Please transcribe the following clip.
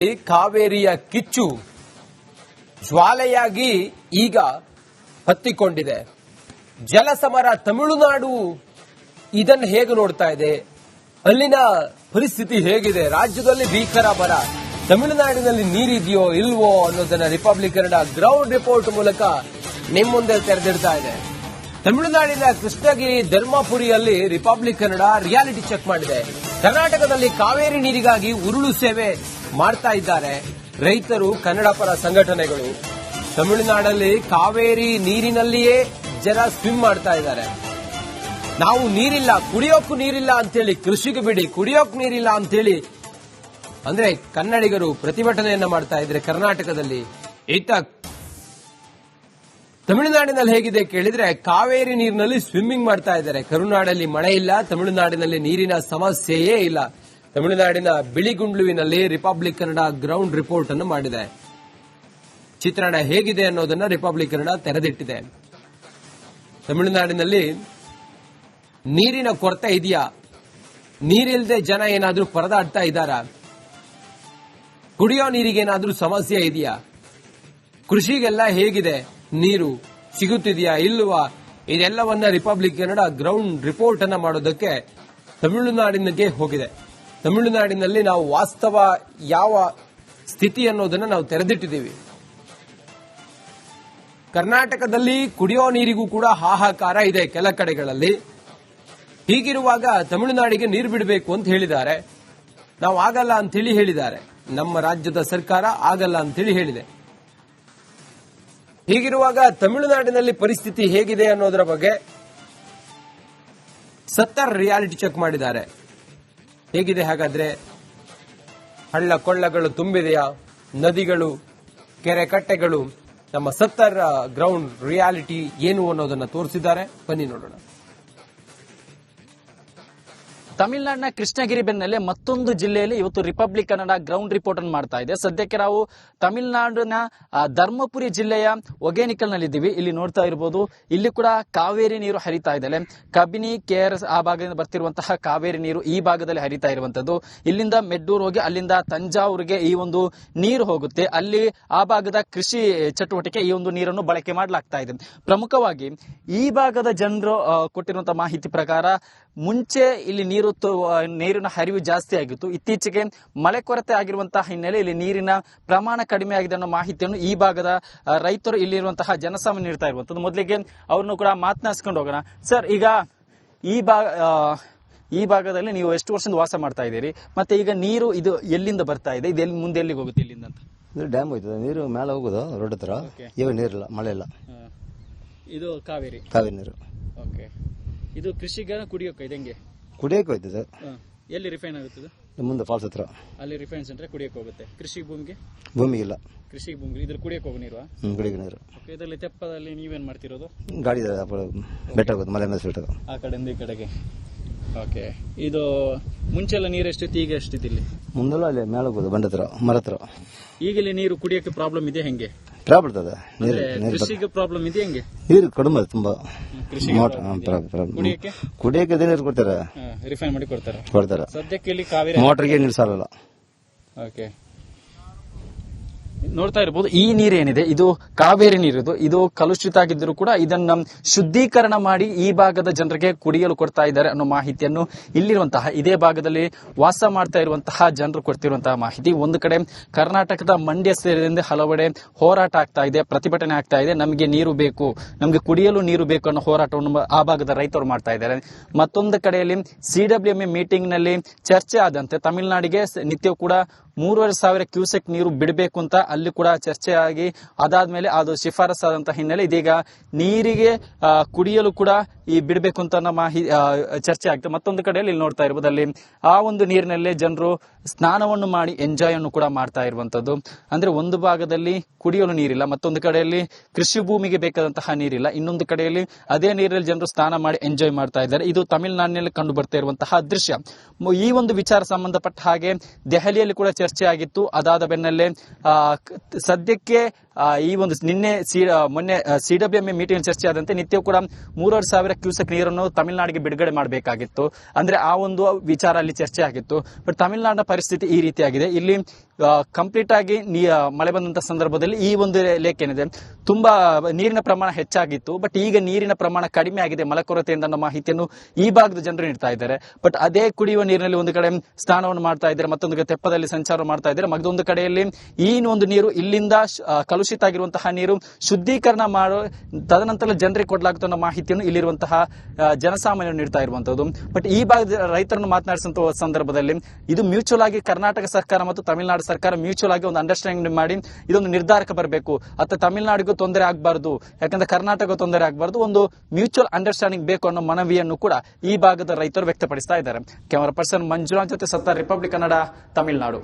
ಕಾವೇರಿಯ ಕಿಚ್ಚು ಜ್ವಾಲೆಯಾಗಿ ಈಗ ಹತ್ತಿಕೊಂಡಿದೆ. ಜಲಸಮರ ತಮಿಳುನಾಡು ಇದನ್ನು ಹೇಗೆ ನೋಡ್ತಾ ಇದೆ? ಅಲ್ಲಿನ ಪರಿಸ್ಥಿತಿ ಹೇಗಿದೆ? ರಾಜ್ಯದಲ್ಲಿ ಭೀಕರ ಬರ, ತಮಿಳುನಾಡಿನಲ್ಲಿ ನೀರಿದೆಯೋ ಇಲ್ವೋ ಅನ್ನೋದನ್ನ ರಿಪಬ್ಲಿಕ್ ಕನ್ನಡ ಗ್ರೌಂಡ್ ರಿಪೋರ್ಟ್ ಮೂಲಕ ನಿಮ್ಮ ಮುಂದೆ ತೆರೆದಿಡ್ತಾ ಇದೆ. ತಮಿಳುನಾಡಿನ ಕೃಷ್ಣಗಿರಿ ಧರ್ಮಪುರಿಯಲ್ಲಿ ರಿಪಬ್ಲಿಕ್ ಕನ್ನಡ ರಿಯಾಲಿಟಿ ಚೆಕ್ ಮಾಡಿದೆ. ಕರ್ನಾಟಕದಲ್ಲಿ ಕಾವೇರಿ ನೀರಿಗಾಗಿ ಉರುಳು ಸೇವೆ ಮಾಡ್ತಾ ಇದ್ದಾರೆ ರೈತರು, ಕನ್ನಡ ಪರ ಸಂಘಟನೆಗಳು. ತಮಿಳುನಾಡಲ್ಲಿ ಕಾವೇರಿ ನೀರಿನಲ್ಲಿಯೇ ಜನ ಸ್ವಿಮ್ ಮಾಡ್ತಾ ಇದ್ದಾರೆ. ನಾವು ನೀರಿಲ್ಲ, ಕುಡಿಯೋಕ್ಕೂ ನೀರಿಲ್ಲ ಅಂತೇಳಿ, ಕೃಷಿಗೆ ಬಿಡಿ ಕುಡಿಯೋಕ್ ನೀರಿಲ್ಲ ಅಂತೇಳಿ ಅಂದ್ರೆ ಕನ್ನಡಿಗರು ಪ್ರತಿಭಟನೆಯನ್ನ ಮಾಡ್ತಾ ಇದ್ರೆ ಕರ್ನಾಟಕದಲ್ಲಿ. ಇತ್ತ ತಮಿಳುನಾಡಿನಲ್ಲಿ ಹೇಗಿದೆ ಕೇಳಿದ್ರೆ ಕಾವೇರಿ ನೀರಿನಲ್ಲಿ ಸ್ವಿಮ್ಮಿಂಗ್ ಮಾಡ್ತಾ ಇದ್ದಾರೆ. ಕರುನಾಡಲ್ಲಿ ಮಳೆ ಇಲ್ಲ, ತಮಿಳುನಾಡಿನಲ್ಲಿ ನೀರಿನ ಸಮಸ್ಯೆಯೇ ಇಲ್ಲ. ತಮಿಳುನಾಡಿನ ಬಿಳಿಗುಂಡ್ಲುವಿನಲ್ಲಿ ರಿಪಬ್ಲಿಕ್ ಕನ್ನಡ ಗ್ರೌಂಡ್ ರಿಪೋರ್ಟ್ ಅನ್ನು ಮಾಡಿದೆ. ಚಿತ್ರಣ ಹೇಗಿದೆ ಅನ್ನೋದನ್ನ ರಿಪಬ್ಲಿಕ್ ಕನ್ನಡ ತೆರೆದಿಟ್ಟಿದೆ. ತಮಿಳುನಾಡಿನಲ್ಲಿ ನೀರಿನ ಕೊರತೆ ಇದೆಯಾ? ನೀರಿಲ್ಲದೆ ಜನ ಏನಾದ್ರೂ ಪರದಾಡ್ತಾ ಇದ್ದಾರಾ? ಕುಡಿಯೋ ನೀರಿಗೇನಾದ್ರೂ ಸಮಸ್ಯೆ ಇದೆಯಾ? ಕೃಷಿಗೆಲ್ಲ ಹೇಗಿದೆ? ನೀರು ಸಿಗುತ್ತಿದೆಯಾ ಇಲ್ವಾ? ಇದೆಲ್ಲವನ್ನ ರಿಪಬ್ಲಿಕ್ ಕನ್ನಡ ಗ್ರೌಂಡ್ ರಿಪೋರ್ಟ್ ಅನ್ನ ಮಾಡೋದಕ್ಕೆ ತಮಿಳುನಾಡಿನಿಗೆ ಹೋಗಿದೆ. ತಮಿಳುನಾಡಿನಲ್ಲಿ ನಾವು ವಾಸ್ತವ ಯಾವ ಸ್ಥಿತಿ ಅನ್ನೋದನ್ನ ನಾವು ತೆರೆದಿಟ್ಟಿದ್ದೀವಿ. ಕರ್ನಾಟಕದಲ್ಲಿ ಕುಡಿಯೋ ನೀರಿಗೂ ಕೂಡ ಹಾಹಾಕಾರ ಇದೆ ಕೆಲ ಕಡೆಗಳಲ್ಲಿ. ಹೀಗಿರುವಾಗ ತಮಿಳುನಾಡಿಗೆ ನೀರು ಬಿಡಬೇಕು ಅಂತ ಹೇಳಿದ್ದಾರೆ. ನಾವು ಆಗಲ್ಲ ಅಂತೇಳಿ ಹೇಳಿದ್ದಾರೆ. ನಮ್ಮ ರಾಜ್ಯದ ಸರ್ಕಾರ ಆಗಲ್ಲ ಅಂತೇಳಿ ಹೇಳಿದೆ. ಹೀಗಿರುವಾಗ ತಮಿಳುನಾಡಿನಲ್ಲಿ ಪರಿಸ್ಥಿತಿ ಹೇಗಿದೆ ಅನ್ನೋದರ ಬಗ್ಗೆ ಸತ್ತರ್ ರಿಯಾಲಿಟಿ ಚೆಕ್ ಮಾಡಿದ್ದಾರೆ. ಹೇಗಿದೆ ಹಾಗಾದ್ರೆ? ಹಳ್ಳ ಕೊಳ್ಳಗಳು ತುಂಬಿದೆಯಾ? ನದಿಗಳು, ಕೆರೆ ಕಟ್ಟೆಗಳು? ನಮ್ಮ ಸತ್ತರ್ ಗ್ರೌಂಡ್ ರಿಯಾಲಿಟಿ ಏನು ಅನ್ನೋದನ್ನ ತೋರಿಸಿದ್ದಾರೆ. ಬನ್ನಿ ನೋಡೋಣ. ತಮಿಳುನಾಡಿನ ಕೃಷ್ಣಗಿರಿ ಬೆನ್ನಲ್ಲೇ ಮತ್ತೊಂದು ಜಿಲ್ಲೆಯಲ್ಲಿ ಇವತ್ತು ರಿಪಬ್ಲಿಕ್ ಕನ್ನಡ ಗ್ರೌಂಡ್ ರಿಪೋರ್ಟ್ ಅನ್ನು ಮಾಡ್ತಾ ಇದೆ. ಸದ್ಯಕ್ಕೆ ನಾವು ತಮಿಳುನಾಡಿನ ಧರ್ಮಪುರಿ ಜಿಲ್ಲೆಯ ಒಗೇನಿಕಲ್ ನಲ್ಲಿದ್ದೀವಿ. ಇಲ್ಲಿ ನೋಡ್ತಾ ಇರಬಹುದು, ಇಲ್ಲಿ ಕೂಡ ಕಾವೇರಿ ನೀರು ಹರಿತಾ ಇದೆ. ಕಬಿನಿ, KRS ಆ ಭಾಗದಿಂದ ಬರ್ತಿರುವಂತಹ ಕಾವೇರಿ ನೀರು ಈ ಭಾಗದಲ್ಲಿ ಹರಿತಾ ಇರುವಂತದ್ದು. ಇಲ್ಲಿಂದ ಮೆಡ್ಡೂರು ಹೋಗಿ ಅಲ್ಲಿಂದ ತಂಜಾವೂರಿಗೆ ಈ ಒಂದು ನೀರು ಹೋಗುತ್ತೆ. ಅಲ್ಲಿ ಆ ಭಾಗದ ಕೃಷಿ ಚಟುವಟಿಕೆ ಈ ಒಂದು ನೀರನ್ನು ಬಳಕೆ ಮಾಡಲಾಗ್ತಾ ಇದೆ. ಪ್ರಮುಖವಾಗಿ ಈ ಭಾಗದ ಜನರು ಕೊಟ್ಟಿರುವಂತಹ ಮಾಹಿತಿ ಪ್ರಕಾರ ಮುಂಚೆ ಇಲ್ಲಿ ನೀರಿನ ಹರಿವು ಜಾಸ್ತಿ ಆಗಿತ್ತು. ಇತ್ತೀಚೆಗೆ ಮಳೆ ಕೊರತೆ ಆಗಿರುವಂತಹ ಹಿನ್ನೆಲೆ ಇಲ್ಲಿ ನೀರಿನ ಪ್ರಮಾಣ ಕಡಿಮೆ ಆಗಿದೆ ಅನ್ನೋ ಮಾಹಿತಿಯನ್ನು ಈ ಭಾಗದ ರೈತರು ಇಲ್ಲಿರುವಂತಹ ಜನಸಾಮಾನ್ಯ ನೀಡ್ತಾ ಇರುವಂತದ್ದು. ಮೊದಲಿಗೆ ಅವ್ರನ್ನು ಕೂಡ ಮಾತನಾಡಿಸ್ಕೊಂಡು ಹೋಗೋಣ. ಸರ್, ಈಗ ಈ ಭಾಗದಲ್ಲಿ ನೀವು ಎಷ್ಟು ವರ್ಷದಿಂದ ವಾಸ ಮಾಡ್ತಾ ಇದ್ದೀರಿ? ಮತ್ತೆ ಈಗ ನೀರು ಇದು ಎಲ್ಲಿಂದ ಬರ್ತಾ ಇದೆ? ಇದು ಮುಂದೆ ಎಲ್ಲಿಗೆ ಹೋಗುತ್ತೆ ಇಲ್ಲಿಂದ ಅಂತ? ಇದು ಡ್ಯಾಮ್ ಹೋಯ್ತದೆ, ನೀರು ಮೇಲೆ ಹೋಗೋದು ರೋಡ್ ಹತ್ರ. ಇವಾಗ ನೀರಿಲ್ಲ, ಮಳೆ ಇಲ್ಲ. ಇದು ಕಾವೇರಿ ನೀರು. ಓಕೆ. ಇದು ಕೃಷಿಗೆ ಕುಡಿಯೋಕೆ ಇದೆ ಹೆಂಗೆ? ಕುಡಿಯಕ್ಕೆ ಹೋಯ್ತದೆ. ಎಲ್ಲಿ ರಿಫೈನ್ ಆಗುತ್ತದೆ? ಮುಂದೆ ಫಾಲ್ಸ್ ಹತ್ರ. ಅಲ್ಲಿ ರಿಫೈನ್ ಸೆಂಟ್ರೆ ಕುಡಿಯೋಕೆ ಹೋಗುತ್ತೆ. ಕೃಷಿ ಭೂಮಿಗೆ ಇಲ್ಲ. ಕೃಷಿ ಭೂಮಿ ಇದ್ರ ಕುಡಿಯೋಕೆ ಹೋಗೋ ನೀರು? ಕುಡಿಯೋಕೆ ನೀರು. ಇದರಲ್ಲಿ ತೆಪ್ಪದಲ್ಲಿ ನೀವೇನ್ ಮಾಡ್ತಿರೋದು? ಗಾಡಿ ಬೆಟ್ಟ ಹೋಗೋದು, ಮಲೆ ಮೇಲೆ ಸುಟ್ಟು ಆ ಕಡೆಯಿಂದ ಈ ಕಡೆಗೆ. ಓಕೆ. ಇದು ಮುಂಚೆಲ್ಲ ನೀರು ಎಷ್ಟಿತ್ತು, ಈಗ ಎಷ್ಟಿತ್ತು ಇಲ್ಲಿ? ಮುಂದೆಲ್ಲ ಅಲ್ಲಿ ಮೇಲೆ ಹೋಗೋದು, ಬಂಡ ಹತ್ರ, ಮರ ಹತ್ರ. ಈಗ ಇಲ್ಲಿ ನೀರು ಕುಡಿಯೋಕೆ ಪ್ರಾಬ್ಲಮ್ ಇದೆ ಹೆಂಗೆ? ಪ್ರಾಬ್ಲಮ್ ಇರ್ತದೆ. ಕೃಷಿಗೆ ಪ್ರಾಬ್ಲಮ್ ಇದೆ ಹೆಂಗೆ? ನೀರು ಕಡಿಮೆ ತುಂಬಾ. ಕುಡಿಯೋಕೆ ನೀರು ಕೊಡ್ತಾರೆ, ರಿಫೈನ್ ಮಾಡಿ ಕೊಡ್ತಾರೆ. ಸದ್ಯಕ್ಕೆ ಇಲ್ಲಿ ಕಾವೇರಿ ಮೋಟರ್ಗೆ ನೀರು ಸಾಲಲ್ಲ. ಓಕೆ. ನೋಡ್ತಾ ಇರಬಹುದು, ಈ ನೀರೇನಿದೆ ಇದು ಕಾವೇರಿ ನೀರಿದು. ಇದು ಕಲುಷಿತ ಆಗಿದ್ದರೂ ಕೂಡ ಇದನ್ನ ಶುದ್ಧೀಕರಣ ಮಾಡಿ ಈ ಭಾಗದ ಜನರಿಗೆ ಕುಡಿಯಲು ಕೊಡ್ತಾ ಇದ್ದಾರೆ ಅನ್ನೋ ಮಾಹಿತಿಯನ್ನು ಇಲ್ಲಿರುವಂತಹ ಇದೇ ಭಾಗದಲ್ಲಿ ವಾಸ ಮಾಡ್ತಾ ಇರುವಂತಹ ಜನರು ಕೊಡ್ತಿರುವಂತಹ ಮಾಹಿತಿ. ಒಂದು ಕಡೆ ಕರ್ನಾಟಕದ ಮಂಡ್ಯ ಸೇರಿದಂತೆ ಹಲವೆಡೆ ಹೋರಾಟ ಆಗ್ತಾ ಇದೆ, ಪ್ರತಿಭಟನೆ ಆಗ್ತಾ ಇದೆ. ನಮಗೆ ನೀರು ಬೇಕು, ನಮಗೆ ಕುಡಿಯಲು ನೀರು ಬೇಕು ಅನ್ನೋ ಹೋರಾಟವನ್ನು ಆ ಭಾಗದ ರೈತರು ಮಾಡ್ತಾ ಇದ್ದಾರೆ. ಮತ್ತೊಂದು ಕಡೆಯಲ್ಲಿ CWMA ಮೀಟಿಂಗ್ ನಲ್ಲಿ ಚರ್ಚೆ ಆದಂತೆ ತಮಿಳುನಾಡಿಗೆ ನಿತ್ಯವೂ ಕೂಡ 3,500 ಕ್ಯೂಸೆಕ್ ನೀರು ಬಿಡಬೇಕು ಅಂತ ಅಲ್ಲಿ ಕೂಡ ಚರ್ಚೆ ಆಗಿ ಅದಾದ್ಮೇಲೆ ಅದು ಶಿಫಾರಸಾದಂತಹ ಹಿನ್ನೆಲೆ ಇದೀಗ ನೀರಿಗೆ ಕುಡಿಯಲು ಕೂಡ ಈ ಬಿಡಬೇಕು ಅಂತ ಚರ್ಚೆ ಆಗ್ತದೆ. ಮತ್ತೊಂದು ಕಡೆಯಲ್ಲಿ ಇಲ್ಲಿ ನೋಡ್ತಾ ಇರಬಹುದು, ಅಲ್ಲಿ ಆ ಒಂದು ನೀರಿನಲ್ಲೇ ಜನರು ಸ್ನಾನವನ್ನು ಮಾಡಿ ಎಂಜಾಯ್ ಅನ್ನು ಕೂಡ ಮಾಡ್ತಾ ಇರುವಂತದ್ದು. ಅಂದ್ರೆ ಒಂದು ಭಾಗದಲ್ಲಿ ಕುಡಿಯಲು ನೀರಿಲ್ಲ, ಮತ್ತೊಂದು ಕಡೆಯಲ್ಲಿ ಕೃಷಿ ಭೂಮಿಗೆ ಬೇಕಾದಂತಹ ನೀರಿಲ್ಲ, ಇನ್ನೊಂದು ಕಡೆಯಲ್ಲಿ ಅದೇ ನೀರಲ್ಲಿ ಜನರು ಸ್ನಾನ ಮಾಡಿ ಎಂಜಾಯ್ ಮಾಡ್ತಾ ಇದ್ದಾರೆ. ಇದು ತಮಿಳುನಾಡಿನಲ್ಲಿ ಕಂಡು ಬರ್ತಾ ಇರುವಂತಹ ದೃಶ್ಯ. ಈ ಒಂದು ವಿಚಾರ ಸಂಬಂಧಪಟ್ಟ ಹಾಗೆ ದೆಹಲಿಯಲ್ಲಿ ಕೂಡ ಚರ್ಚೆ ಆಗಿತ್ತು. ಅದಾದ ಬೆನ್ನಲ್ಲೇ ಸದ್ಯಕ್ಕೆ ಈ ಒಂದು ಮೊನ್ನೆ CWMA ಮೀಟಿಂಗ್ ಚರ್ಚೆ ಆದಂತೆ ನಿತ್ಯ ಕೂಡ 3,500 ಕ್ಯೂಸೆಕ್ ನೀರನ್ನು ತಮಿಳುನಾಡಿಗೆ ಬಿಡುಗಡೆ ಮಾಡಬೇಕಾಗಿತ್ತು. ಅಂದ್ರೆ ಆ ಒಂದು ವಿಚಾರ ಅಲ್ಲಿ ಚರ್ಚೆ ಆಗಿತ್ತು. ಬಟ್ ತಮಿಳುನಾಡಿನ ಪರಿಸ್ಥಿತಿ ಈ ರೀತಿಯಾಗಿದೆ. ಇಲ್ಲಿ ಕಂಪ್ಲೀಟ್ ಆಗಿ ಮಳೆ ಬಂದಂತ ಸಂದರ್ಭದಲ್ಲಿ ಈ ಒಂದು ಲೇಕ್ ಏನಿದೆ ತುಂಬಾ ನೀರಿನ ಪ್ರಮಾಣ ಹೆಚ್ಚಾಗಿತ್ತು. ಬಟ್ ಈಗ ನೀರಿನ ಪ್ರಮಾಣ ಕಡಿಮೆ ಆಗಿದೆ ಮಳೆ ಕೊರತೆಯಿಂದ ಅನ್ನೋ ಮಾಹಿತಿಯನ್ನು ಈ ಭಾಗದ ಜನರು ನೀಡ್ತಾ ಇದ್ದಾರೆ. ಬಟ್ ಅದೇ ಕುಡಿಯುವ ನೀರಿನಲ್ಲಿ ಒಂದು ಕಡೆ ಸ್ನಾನವನ್ನು ಮಾಡ್ತಾ ಇದ್ದಾರೆ, ಮತ್ತೊಂದು ಕಡೆ ತೆಪ್ಪದಲ್ಲಿ ಸಂಚಾರ ಮಾಡ್ತಾ ಇದ್ದಾರೆ. ಮತ್ತೊಂದು ಕಡೆಯಲ್ಲಿ ಈ ಒಂದು ನೀರು ಇಲ್ಲಿಂದ ಕಲುಷಿತ ಆಗಿರುವಂತಹ ನೀರು ಶುದ್ಧೀಕರಣ ಮಾಡೋ ತದನಂತರ ಜನರಿಗೆ ಕೊಡಲಾಗುತ್ತ ಅನ್ನೋ ಮಾಹಿತಿಯನ್ನು ಇಲ್ಲಿರುವಂತಹ ಜನಸಾಮಾನ್ಯರು ನೀಡ್ತಾ ಇರುವಂತದ್ದು. ಬಟ್ ಈ ಭಾಗದ ರೈತರನ್ನು ಮಾತನಾಡಿಸುವಂತಹ ಸಂದರ್ಭದಲ್ಲಿ ಇದು ಮ್ಯೂಚುವಲ್ ಆಗಿ ಕರ್ನಾಟಕ ಸರ್ಕಾರ ಮತ್ತು ತಮಿಳುನಾಡು ಸರ್ಕಾರ ಮ್ಯೂಚುವಲ್ ಆಗಿ ಒಂದು ಅಂಡರ್ಸ್ಟ್ಯಾಂಡಿಂಗ್ ಮಾಡಿ ಇದೊಂದು ನಿರ್ಧಾರಕ್ಕೆ ಬರಬೇಕು. ಅಥವಾ ತಮಿಳುನಾಡಿಗೂ ತೊಂದರೆ ಆಗಬಾರದು, ಯಾಕಂದ್ರೆ ಕರ್ನಾಟಕ ತೊಂದರೆ ಆಗಬಾರದು, ಒಂದು ಮ್ಯೂಚುವಲ್ ಅಂಡರ್ಸ್ಟ್ಯಾಂಡಿಂಗ್ ಬೇಕು ಅನ್ನೋ ಮನವಿಯನ್ನು ಕೂಡ ಈ ಭಾಗದ ರೈತರು ವ್ಯಕ್ತಪಡಿಸ್ತಾ ಇದ್ದಾರೆ. ಕ್ಯಾಮರಾ ಪರ್ಸನ್ ಮಂಜುನಾಥ್ ಜೊತೆ ಸತ್ತಾರ್, ರಿಪಬ್ಲಿಕ್ ಕನ್ನಡ, ತಮಿಳುನಾಡು.